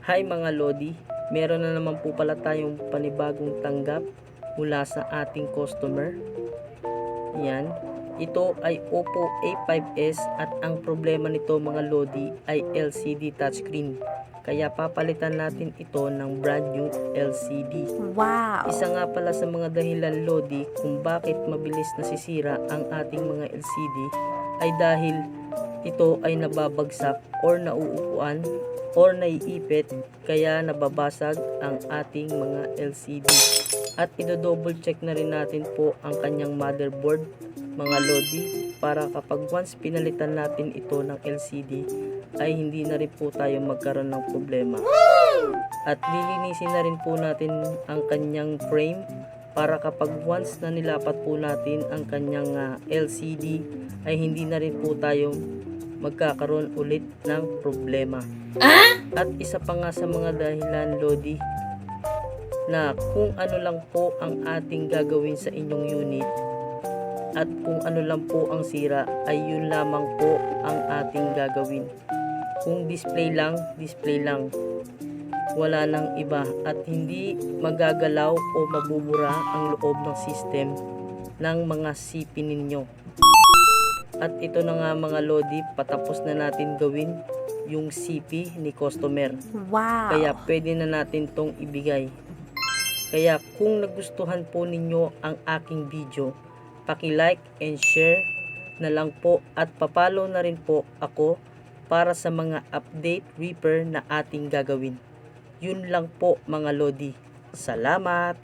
Hi mga Lodi, meron na naman po pala tayong panibagong tanggap mula sa ating customer. Yan, ito ay Oppo A5s at ang problema nito mga Lodi ay LCD touchscreen. Kaya papalitan natin ito ng brand new LCD. Wow! Isa nga pala sa mga dahilan Lodi kung bakit mabilis nasisira ang ating mga LCD ay dahil ito ay nababagsak or nauupuan or naiipit kaya nababasag ang ating mga LCD. At i-double check na rin natin po ang kanyang motherboard mga Lodi para kapag once pinalitan natin ito ng LCD ay hindi na rin po tayo magkaroon ng problema. At lilinisin na rin po natin ang kanyang frame para kapag once na nilapat po natin ang kanyang LCD ay hindi na rin po tayo magkakaroon ulit ng problema. At isa pa nga sa mga dahilan Lodi na kung ano lang po ang ating gagawin sa inyong unit at kung ano lang po ang sira ay yun lamang po ang ating gagawin. Kung display lang, wala nang iba at hindi magagalaw o mabubura ang loob ng system ng mga CP ninyo. At ito na nga mga Lodi, patapos na natin gawin yung CP ni customer. Wow! Kaya pwede na natin tong ibigay. Kaya kung nagustuhan po ninyo ang aking video, paki-like and share na lang po at papalo na rin po ako para sa mga update repair na ating gagawin. Yun lang po mga Lodi. Salamat!